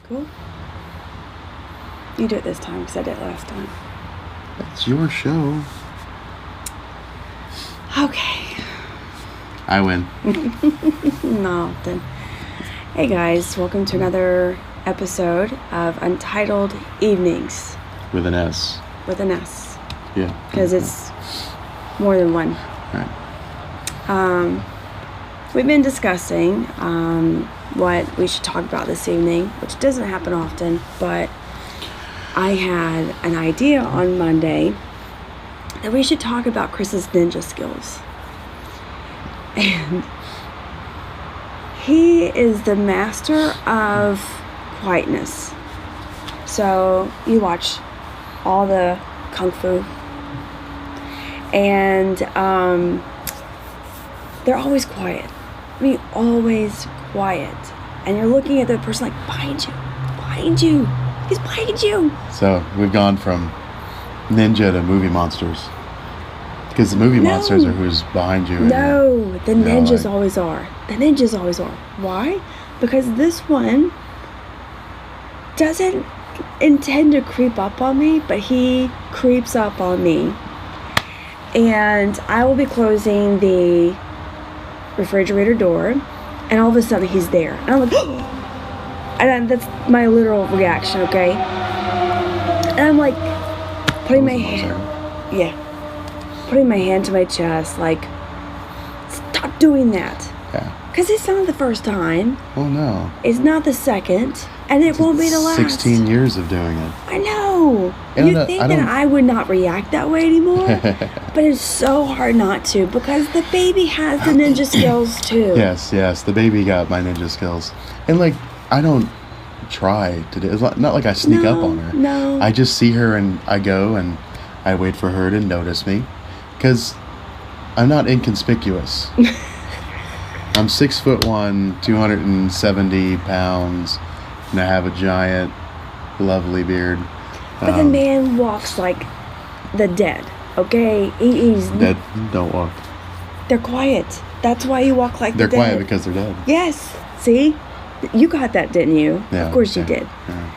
Cool. You do it this time because I did it last time. It's your show. Okay. I win. No, then. Hey guys, welcome to another episode of Untitled Evenings. With an S. With an S. Yeah. Because it's more than one. Right. We've been discussing what we should talk about this evening, which doesn't happen often, but I had an idea on Monday that we should talk about Chris's ninja skills. And he is the master of quietness. So you watch all the Kung Fu, and they're always quiet. I mean, always quiet. And you're looking at the person like, behind you. He's behind you. So we've gone from ninja to movie monsters. Because the movie monsters are who's behind you. No, the ninjas always are. The ninjas always are. Why? Because this one doesn't intend to creep up on me, but he creeps up on me. And I will be closing the refrigerator door, and all of a sudden he's there. And I'm like, and that's my literal reaction, okay? And I'm like, putting my hand to my chest, like, stop doing that. Yeah. Because it's not the first time. Well, no. It's not the second, and it won't be the last. 16 years of doing it. I know. And You think that I would not react that way anymore? But it's so hard not to, because the baby has the ninja skills too. Yes. The baby got my ninja skills. And, like, I don't try to do it. It's not like I sneak up on her. No. I just see her and I go and I wait for her to notice me. Because I'm not inconspicuous. I'm 6'1", 270 pounds, and I have a giant, lovely beard. But the man walks like the dead, okay? He's dead don't walk. They're quiet. That's why you walk like the dead. They're quiet because they're dead. Yes. See? You got that, didn't you? Yeah, of course you did. Yeah.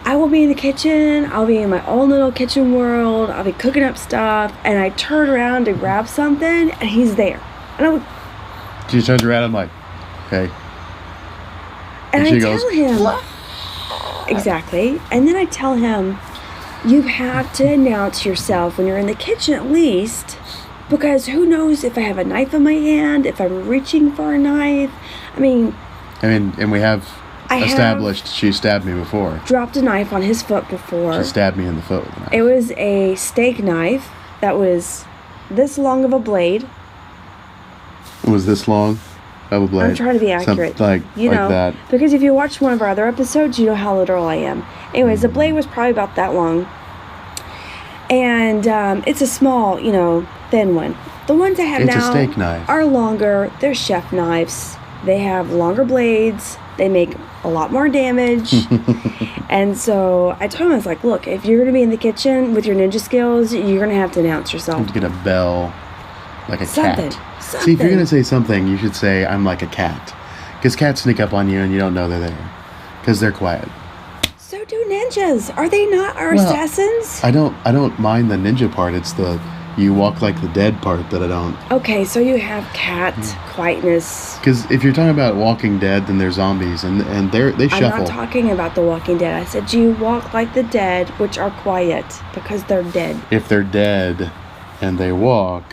I will be in the kitchen. I'll be in my own little kitchen world. I'll be cooking up stuff. And I turn around to grab something, and he's there. And I would... She turns around, I'm like, okay. And she I goes, tell him... what? Exactly. And then I tell him, you have to announce yourself when you're in the kitchen at least. Because who knows if I have a knife in my hand, if I'm reaching for a knife. I mean, and we have established she stabbed me before. Dropped a knife on his foot before. She stabbed me in the foot with a knife. It was a steak knife that was this long of a blade. It was this long of a blade. I'm trying to be accurate. Like that. Because if you watch one of our other episodes, you know how literal I am. Anyways, the blade was probably about that long. And it's a small, thin one. The ones I have now a steak knife. Are longer. They're chef knives. They have longer blades. They make a lot more damage. And so I told him, I was like, look, if you're going to be in the kitchen with your ninja skills, you're going to have to announce yourself. You have to get a bell, like a something. cat. See, if you're going to say something, you should say, I'm like a cat. Because cats sneak up on you and you don't know they're there. Because they're quiet. So do ninjas. Are they not assassins? I don't mind the ninja part. It's the you walk like the dead part that I don't. Okay, so you have cat quietness. Because if you're talking about Walking Dead, then they're zombies, and they shuffle. I'm not talking about The Walking Dead. I said you walk like the dead, which are quiet, because they're dead. If they're dead and they walk,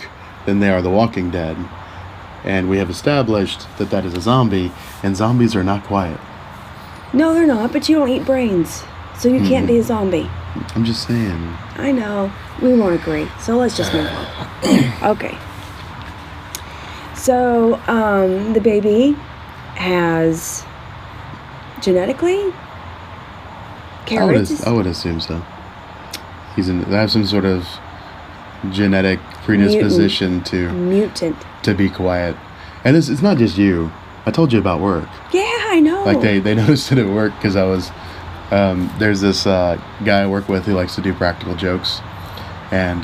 then they are the Walking Dead. And we have established that is a zombie, and zombies are not quiet. No, they're not, but you don't eat brains, so you can't be a zombie. I'm just saying. I know. We won't agree, so let's just move on. Okay. So, the baby has genetically carrots. I would assume so. They have some sort of genetic predisposition to be quiet. And it's not just you. I told you about work. Yeah, I know. Like they noticed it at work because I was there's this guy I work with who likes to do practical jokes, and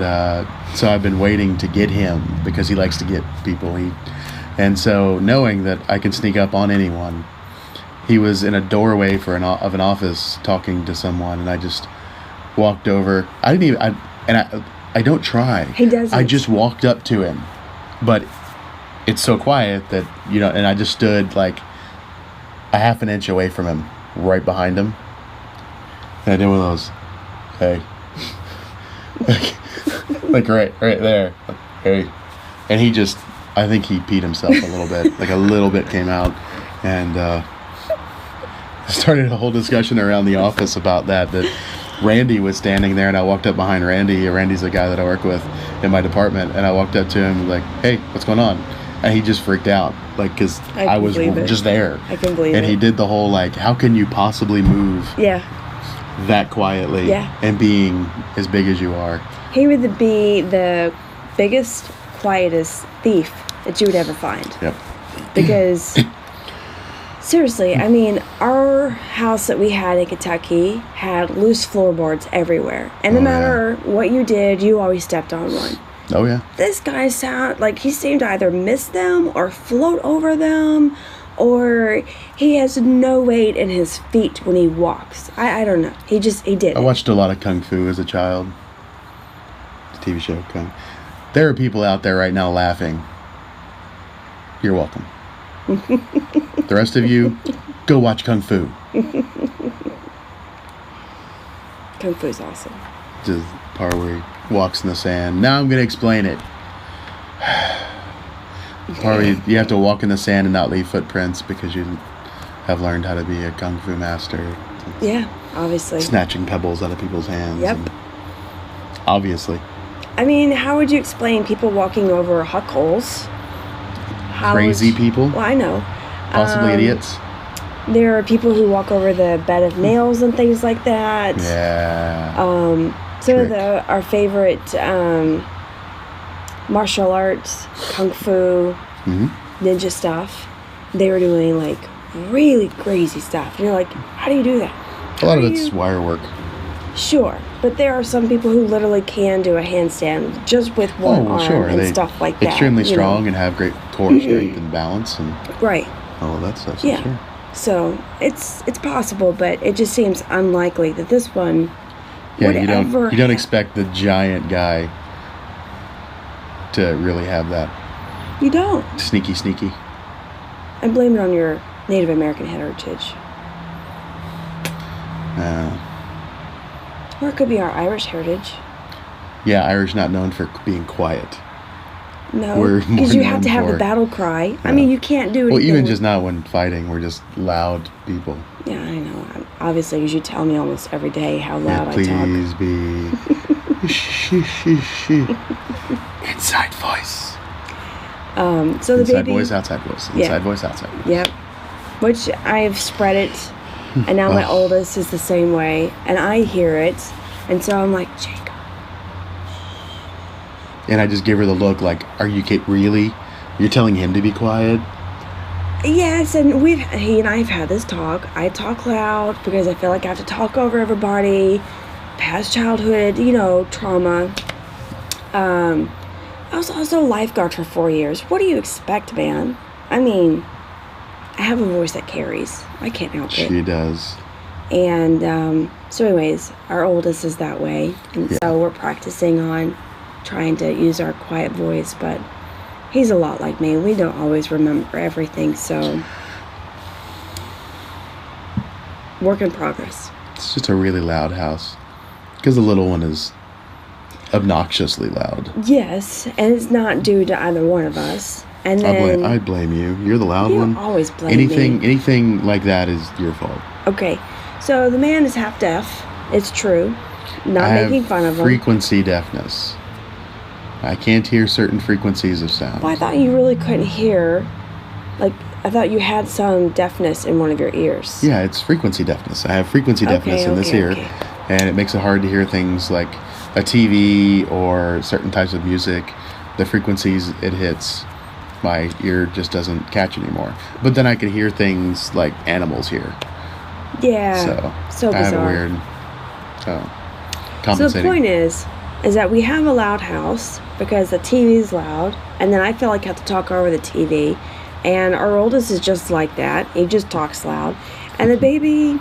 so I've been waiting to get him because he likes to get people. And so knowing that I can sneak up on anyone, he was in a doorway of an office talking to someone, and I just walked over. I don't try. He doesn't. I just walked up to him, but it's so quiet that and I just stood like a half an inch away from him, right behind him, and I did one of those, hey, like right there, hey, and he just, I think he peed himself a little bit, like a little bit came out, and started a whole discussion around the office about that Randy was standing there, and I walked up behind Randy. Randy's the guy that I work with in my department, and I walked up to him like, hey, what's going on? And he just freaked out, like, because I was just there. I can believe it. And he did the whole, like, how can you possibly move that quietly and being as big as you are? He would be the biggest, quietest thief that you would ever find. Yep. Because, seriously, I mean, our house that we had in Kentucky had loose floorboards everywhere. And no matter what you did, you always stepped on one. Oh, yeah. This guy he seemed to either miss them or float over them, or he has no weight in his feet when he walks. I don't know. He did. I watched a lot of Kung Fu as a child. The TV show Kung. There are people out there right now laughing. You're welcome. The rest of you, go watch Kung Fu. Kung Fu's awesome. Just the part where he walks in the sand. Now I'm going to explain it. The part where you have to walk in the sand and not leave footprints because you have learned how to be a Kung Fu master. Yeah, obviously. Snatching pebbles out of people's hands. Yep. Obviously. I mean, how would you explain people walking over huck holes? Crazy people? Well, I know. Possibly idiots. There are people who walk over the bed of nails and things like that. Yeah. Some of our favorite martial arts, Kung Fu, ninja stuff, they were doing like really crazy stuff. And you're like, how do you do that? A lot of it's wire work. Sure, but there are some people who literally can do a handstand just with one arm and stuff like that. Extremely strong and have great core strength and balance and all of that stuff. Yeah. Sure. So it's possible, but it just seems unlikely that this one would ever. You don't expect the giant guy to really have that. You don't. Sneaky. I blame it on your Native American heritage. Or it could be our Irish heritage. Yeah, Irish not known for being quiet. No, because you have to have the battle cry. Yeah. I mean, you can't do anything. Well, even just not when fighting, we're just loud people. Yeah, I know. Obviously, because you tell me almost every day how loud I talk. Please be... Inside voice. So the inside baby... voice, outside voice. Inside voice, outside voice. Yep. Which I've spread it, and now my oldest is the same way, and I hear it, and so I'm like, Jacob. And I just give her the look like, are you really? You're telling him to be quiet? Yes, and he and I have had this talk. I talk loud because I feel like I have to talk over everybody. Past childhood, trauma. I was also a lifeguard for 4 years. What do you expect, man? I mean, I have a voice that carries. I can't help it. She does. And so anyways, our oldest is that way. And so we're practicing on trying to use our quiet voice, but he's a lot like me. We don't always remember everything, so work in progress. It's just a really loud house because the little one is obnoxiously loud. Yes, and it's not due to either one of us. And then I blame you. You're the loud one. You always blame me. Anything like that is your fault. Okay, so the man is half deaf. It's true. Not making fun of him. Frequency deafness. I can't hear certain frequencies of sound. Well, I thought you really couldn't hear. I thought you had some deafness in one of your ears. Yeah, it's frequency deafness. I have frequency deafness in this ear. Okay. And it makes it hard to hear things like a TV or certain types of music. The frequencies it hits, my ear just doesn't catch anymore. But then I can hear things like animals here. Yeah. So bizarre. I have a weird compensating. So the point is that we have a loud house because the TV is loud, and then I feel like I have to talk over the TV, and our oldest is just like that. He just talks loud, And the baby,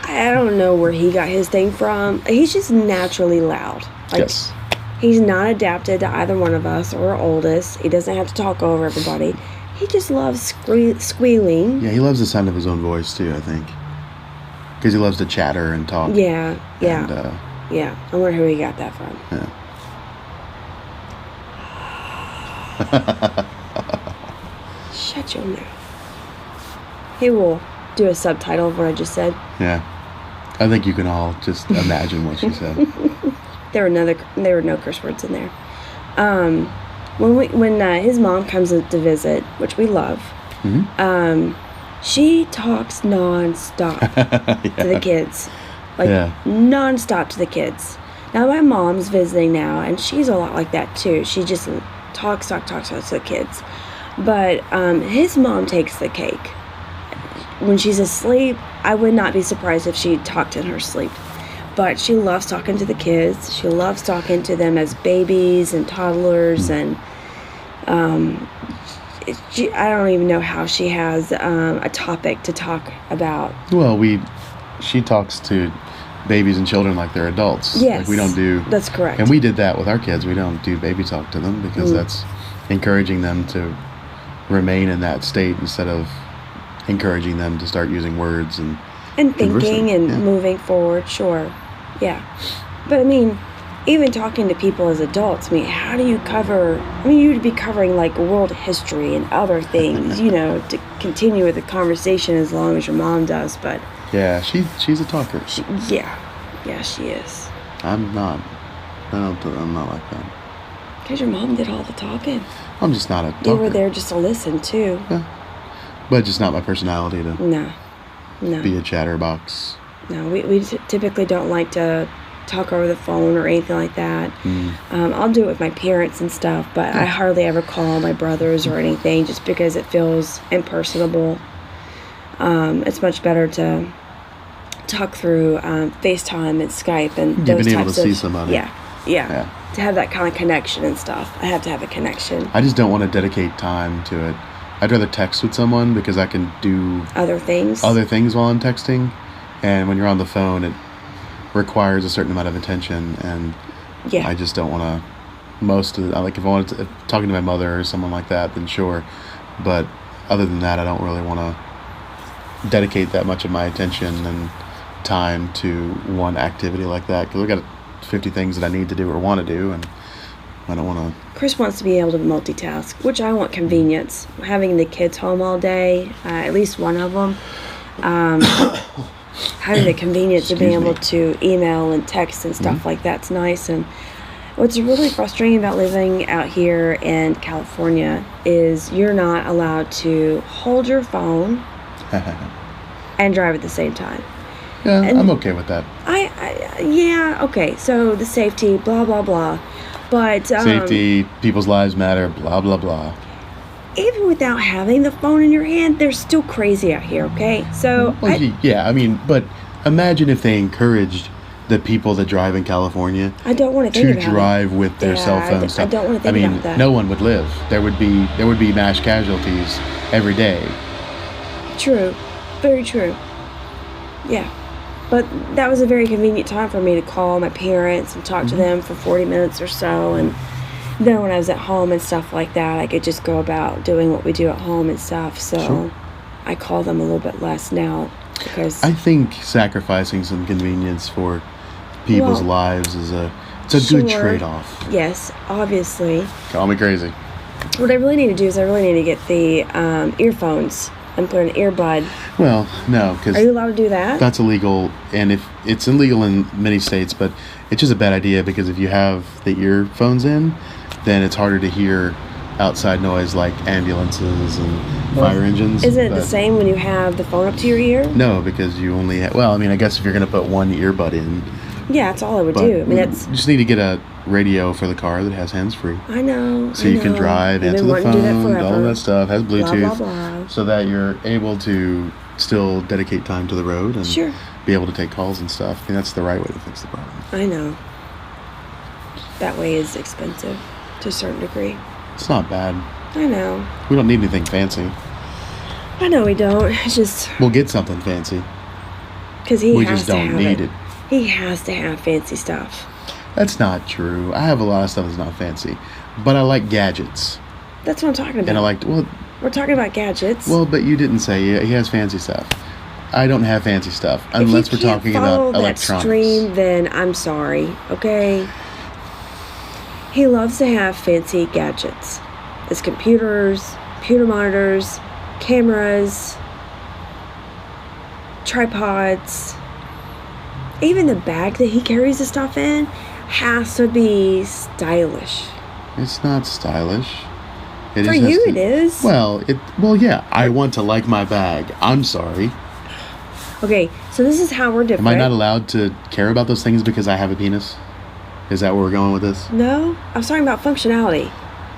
I don't know where he got his thing from. He's just naturally loud. Like, yes. He's not adapted to either one of us or our oldest. He doesn't have to talk over everybody. He just loves squealing. Yeah, he loves the sound of his own voice too, I think. Because he loves to chatter and talk. Yeah. And, yeah. I wonder who he got that from. Yeah. Shut your mouth. He will do a subtitle of what I just said. Yeah. I think you can all just imagine what she said. There were no curse words in there. When his mom comes to visit, which we love, she talks nonstop to the kids, nonstop to the kids. Now my mom's visiting now, and she's a lot like that too. She just talks to the kids. But his mom takes the cake. When she's asleep, I would not be surprised if she talked in her sleep. But she loves talking to the kids. She loves talking to them as babies and toddlers, and I don't even know how she has a topic to talk about. Well, she talks to babies and children like they're adults. Yes, like we don't do. That's correct. And we did that with our kids. We don't do baby talk to them because that's encouraging them to remain in that state instead of encouraging them to start using words and thinking and moving forward. Sure. Yeah. But I mean, even talking to people as adults, I mean, how do you cover, you'd be covering like world history and other things, to continue with the conversation as long as your mom does, but. Yeah, she's a talker. Yeah, she is. I'm not. I'm not like that. Because your mom did all the talking. I'm just not a talker. You were there just to listen, too. Yeah. But just not my personality to No. be a chatterbox. No, we typically don't like to talk over the phone or anything like that. I'll do it with my parents and stuff, but I hardly ever call my brothers or anything just because it feels impersonable. It's much better to talk through FaceTime and Skype and those types of... You've been able to see somebody. Yeah. To have that kind of connection and stuff. I have to have a connection. I just don't want to dedicate time to it. I'd rather text with someone because I can do... Other things while I'm texting. And when you're on the phone, it requires a certain amount of attention. And I just don't want to... if I wanted to... Talking to my mother or someone like that, then sure. But other than that, I don't really want to dedicate that much of my attention and time to one activity like that. Because I've got 50 things that I need to do or want to do, and I don't want to... Chris wants to be able to multitask, which I want convenience. Having the kids home all day, at least one of them, having the convenience of being able to email and text and stuff like that's nice. And what's really frustrating about living out here in California is you're not allowed to hold your phone and drive at the same time. Yeah, and I'm okay with that. Okay, so the safety, blah, blah, blah. But safety, people's lives matter, blah, blah, blah. Even without having the phone in your hand, they're still crazy out here, okay? So, but imagine if they encouraged the people that drive in California I don't want to think about drive with their cell phones. I don't want to think about that. No one would live. There would be mass casualties every day. True. Very true. Yeah. But that was a very convenient time for me to call my parents and talk to them for 40 minutes or so. And then when I was at home and stuff like that, I could just go about doing what we do at home and stuff. So I call them a little bit less now because... I think sacrificing some convenience for people's lives is a good trade-off. Yes, obviously. Call me crazy. What I really need to do is I really need to get the earphones and put an earbud. Well, no, because... Are you allowed to do that? That's illegal, and if it's illegal in many states, but it's just a bad idea because if you have the earphones in, then it's harder to hear outside noise like ambulances and fire engines. Isn't it the same when you have the phone up to your ear? No, because you only have... Well, I guess if you're going to put one earbud in... Yeah, that's all I would do. You just need to get a radio for the car that has hands-free. I know. So you can drive, answer the phone, all that stuff, has Bluetooth. Blah, blah, blah. So that you're able to still dedicate time to the road and be able to take calls and stuff. That's the right way to fix the problem. I know. That way is expensive to a certain degree. It's not bad. I know. We don't need anything fancy. I know we don't. It's just We'll get something fancy. because he We has just to don't have need it. He has to have fancy stuff. That's not true. I have a lot of stuff that's not fancy. But I like gadgets. That's what I'm talking about. And I like, We're talking about gadgets. but you didn't say he has fancy stuff. I don't have fancy stuff unless we're talking about electronics. That stream, then I'm sorry. Okay. He loves to have fancy gadgets. His computers, computer monitors, cameras, tripods. Even the bag that he carries the stuff in has to be stylish. It's not stylish. For you, it is. Well, yeah. I want to like my bag. I'm sorry. Okay, so this is how we're different. Am I not allowed to care about those things because I have a penis? Is that where we're going with this? No, I was talking about functionality.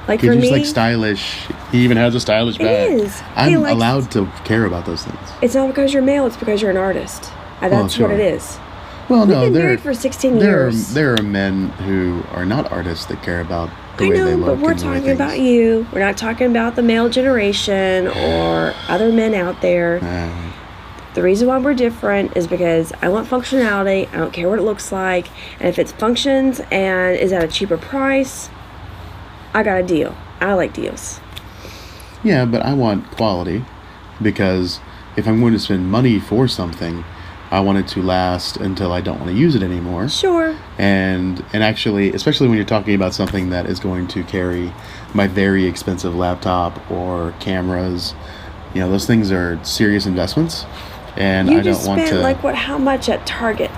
Like Because for you me, just like stylish. He even has a stylish bag. It is. I'm allowed to care about those things. It's not because you're male. It's because you're an artist. That's sure. what it is. Well, We've no, been married for 16 years. There are men who are not artists that care about the I way know, they look. but we're and the way talking about things- you. We're not talking about the male generation or other men out there. The reason why we're different is because I want functionality. I don't care what it looks like. And if it functions and is at a cheaper price, I got a deal. I like deals. Yeah, but I want quality because if I'm going to spend money for something, I want it to last until I don't want to use it anymore. Sure. And actually, especially when you're talking about something that is going to carry my very expensive laptop or cameras, those things are serious investments. And You I don't just want spent to. how much at Target?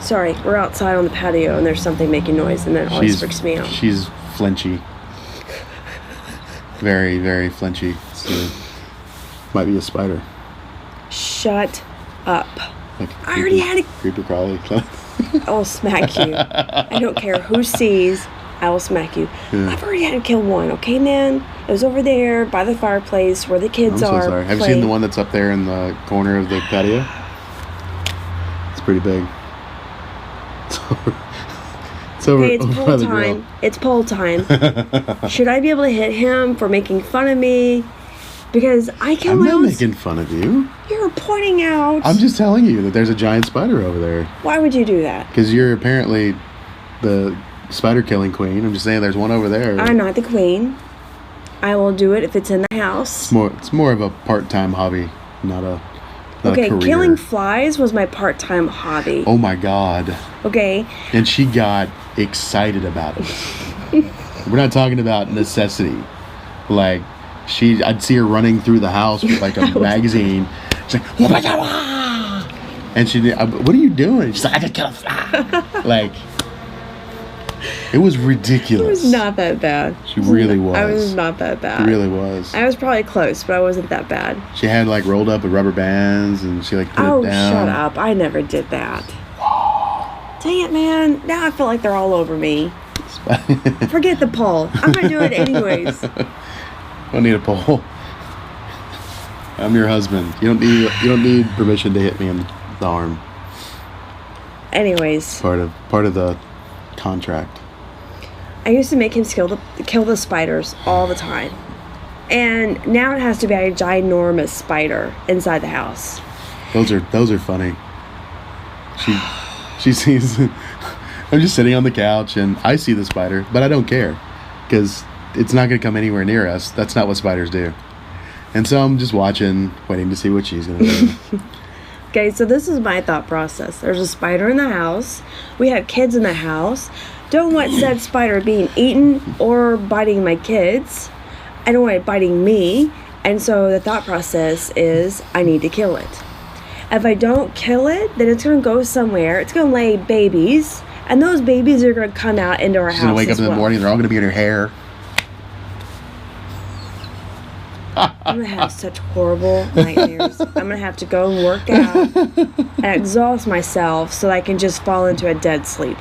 Sorry, we're outside on the patio and there's something making noise and that always freaks me out. She's flinchy. Very, very flinchy. So, might be a spider. Shut up. Like I already had a... creeper crawly. I will smack you. I don't care who sees. I will smack you. Yeah. I've already had to kill one, okay, man? It was over there by the fireplace where the kids I'm are. so sorry. Have you seen the one that's up there in the corner of the patio? It's pretty big. It's over. Okay, it's over poll by the time. grill. It's poll time. Should I be able to hit him for making fun of me? Because I kill I'm my not own... making fun of you. You're pointing out... I'm just telling you that there's a giant spider over there. Why would you do that? Because you're apparently the spider killing queen. I'm just saying there's one over there. I'm not the queen. I will do it if it's in the house. It's more of a part-time hobby, not a career. Killing flies was my part-time hobby. Oh my God. Okay. And she got excited about it. We're not talking about necessity. Like, I'd see her running through the house with like a magazine. She's like, oh my God. And what are you doing? She's like, I just killed a fly. Like, it was ridiculous. It was not that bad. She really was. I was not that bad. It really was. I was probably close, but I wasn't that bad. She had like rolled up with rubber bands and she like put it down. Shut up. I never did that. Dang it, man. Now I feel like they're all over me. Forget the poll. I'm going to do it anyways. Don't need a pole. I'm your husband. You don't need permission to hit me in the arm. Anyways. Part of the contract. I used to make him kill the spiders all the time. And now it has to be a ginormous spider inside the house. Those are funny. She sees I'm just sitting on the couch and I see the spider, but I don't care because it's not going to come anywhere near us. That's not what spiders do. And so I'm just watching, waiting to see what she's going to do. Okay, so this is my thought process. There's a spider in the house. We have kids in the house. Don't want said spider being eaten or biting my kids. I don't want it biting me. And so the thought process is I need to kill it. If I don't kill it, then it's going to go somewhere. It's going to lay babies. And those babies are going to come out into our house. She's going to wake up in the morning. They're all going to be in her hair. I'm going to have such horrible nightmares. I'm going to have to go and work out and exhaust myself so that I can just fall into a dead sleep.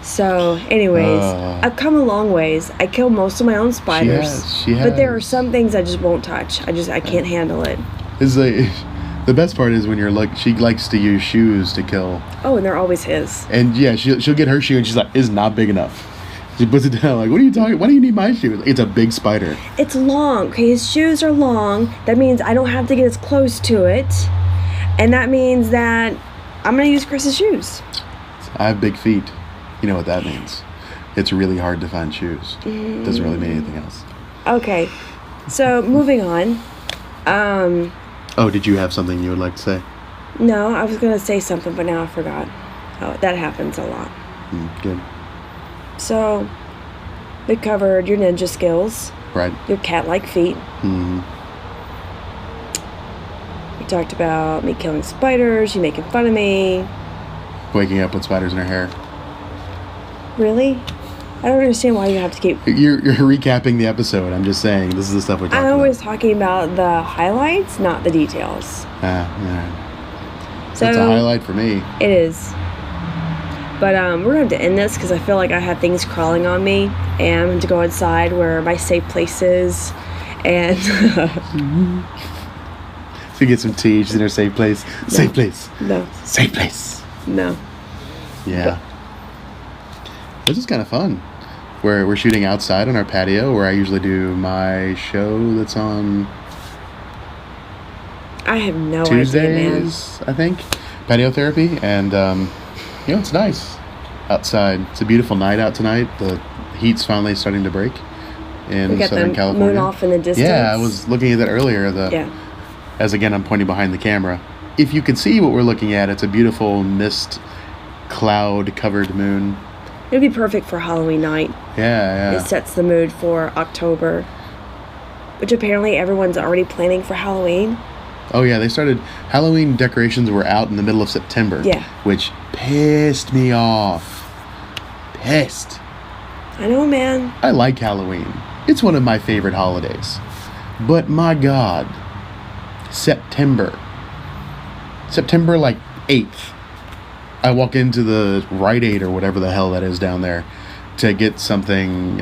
So, anyways, I've come a long ways. I kill most of my own spiders. She has. But there are some things I just won't touch. I can't handle it. It's like, the best part is when she likes to use shoes to kill. Oh, and they're always his. And yeah, she'll get her shoe and she's like, it's not big enough. She puts it down like, what are you talking? Why do you need my shoes? It's a big spider. It's long. Okay, his shoes are long. That means I don't have to get as close to it. And that means that I'm going to use Chris's shoes. I have big feet. You know what that means. It's really hard to find shoes. It doesn't really mean anything else. Okay. So, moving on. Oh, did you have something you would like to say? No, I was going to say something, but now I forgot. Oh, that happens a lot. Good. So, we covered your ninja skills. Right. Your cat-like feet. Mm-hmm. We talked about me killing spiders, you making fun of me. Waking up with spiders in her hair. Really? I don't understand why you have to keep... You're recapping the episode. I'm just saying, this is the stuff we talked about. I'm always talking about the highlights, not the details. Yeah. So, that's a highlight for me. It is. But we're going to have to end this because I feel like I have things crawling on me. And I'm going to go outside where my safe place is. And... So you get some tea. She's in her safe place. No. Safe place. No. Safe place. No. Yeah. This is kind of fun. We're shooting outside on our patio where I usually do my show that's on I have no Tuesdays, idea, man. I think. Patio therapy. And, it's nice outside. It's a beautiful night out tonight. The heat's finally starting to break in We got Southern the California. moon off in the distance. Yeah, I was looking at that earlier. As again, I'm pointing behind the camera. If you could see what we're looking at, it's a beautiful mist, cloud-covered moon. It would be perfect for Halloween night. Yeah. It sets the mood for October, which apparently everyone's already planning for Halloween. Oh, yeah, they started... Halloween decorations were out in the middle of September. Yeah. Which pissed me off. Pissed. I know, man. I like Halloween. It's one of my favorite holidays. But my God... September like 8th. I walk into the Rite Aid or whatever the hell that is down there to get something,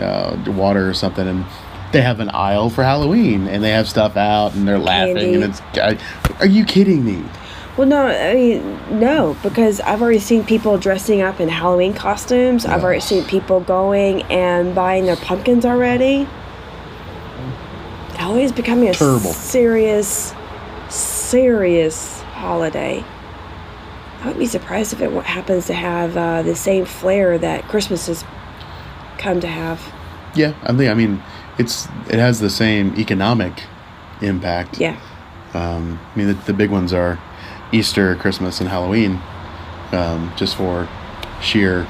water or something, and they have an aisle for Halloween, and they have stuff out, and they're laughing, Candy. and are you kidding me? Well, no, I mean, no, because I've already seen people dressing up in Halloween costumes. I've already seen people going and buying their pumpkins already. Halloween's becoming a Terrible. serious holiday. I wouldn't be surprised if it happens to have the same flair that Christmas has come to have. Yeah, I mean, it has the same economic impact. Yeah. I mean, the big ones are Easter, Christmas, and Halloween, just for sheer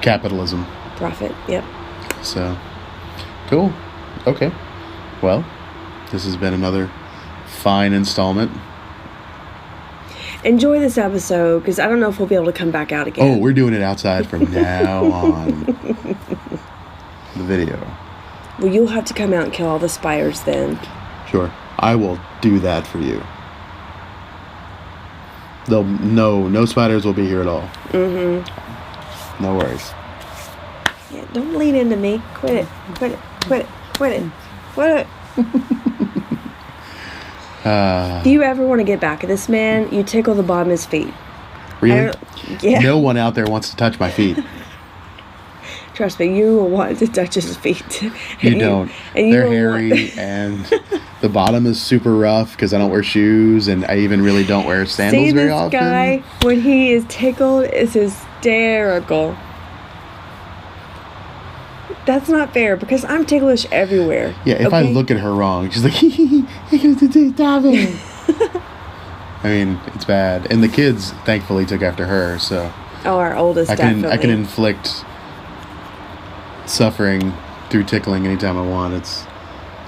capitalism. Profit, yep. So, cool. Okay. Well, this has been another fine installment. Enjoy this episode, because I don't know if we'll be able to come back out again. Oh, we're doing it outside from now on. The video. Well, you'll have to come out and kill all the spiders then. Sure. I will do that for you. No spiders will be here at all. Mm-hmm. No worries. Yeah, don't lean into me. Quit it. Do you ever want to get back at this man? You tickle the bottom of his feet. Really? Yeah. No one out there wants to touch my feet. Trust me, you will want to touch his feet. You don't. And They're hairy, and the bottom is super rough because I don't wear shoes, and I even really don't wear sandals very often. See, this guy, when he is tickled, is hysterical. That's not fair, because I'm ticklish everywhere. Yeah, if I look at her wrong, she's like, stop it. I mean, it's bad. And the kids, thankfully, took after her, so... Oh, our oldest, definitely. I can inflict suffering through tickling anytime I want.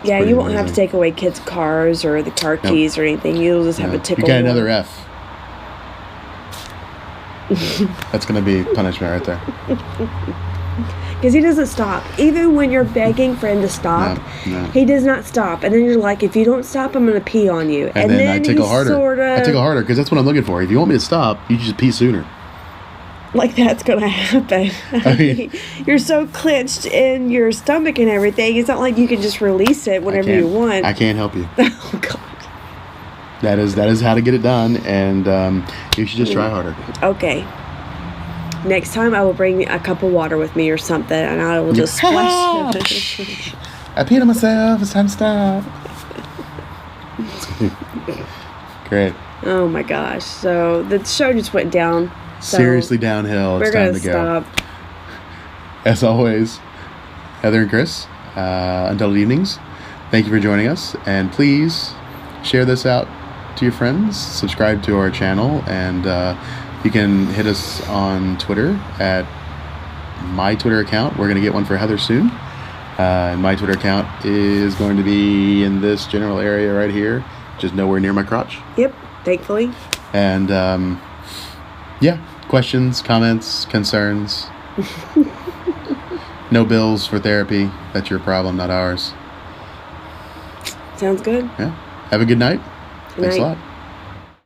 Yeah, you won't amazing. have to take away kids' cars or the car keys or anything. You'll just have a tickle. You got another F. That's going to be punishment right there. Because he doesn't stop. Even when you're begging for him to stop, No. he does not stop. And then you're like, if you don't stop, I'm going to pee on you. And then I tickle harder. I tickle harder because that's what I'm looking for. If you want me to stop, you just pee sooner. Like that's going to happen. I mean, you're so clenched in your stomach and everything. It's not like you can just release it whenever you want. I can't help you. Oh, God. That is how to get it done, and you should just try harder. Okay. Next time I will bring a cup of water with me or something, and I will just splash. I peed on myself. It's time to stop. Great. Oh my gosh! So the show just went down. So Seriously downhill. It's time to go. Stop. As always, Heather and Chris, Untitled Evenings, thank you for joining us. And please share this out to your friends. Subscribe to our channel. And you can hit us on Twitter at my Twitter account. We're going to get one for Heather soon. And my Twitter account is going to be in this general area right here, just nowhere near my crotch. Yep, thankfully. And yeah, questions, comments, concerns. No bills for therapy. That's your problem, not ours. Sounds good. Yeah. Have a good night. Good Thanks night. a lot.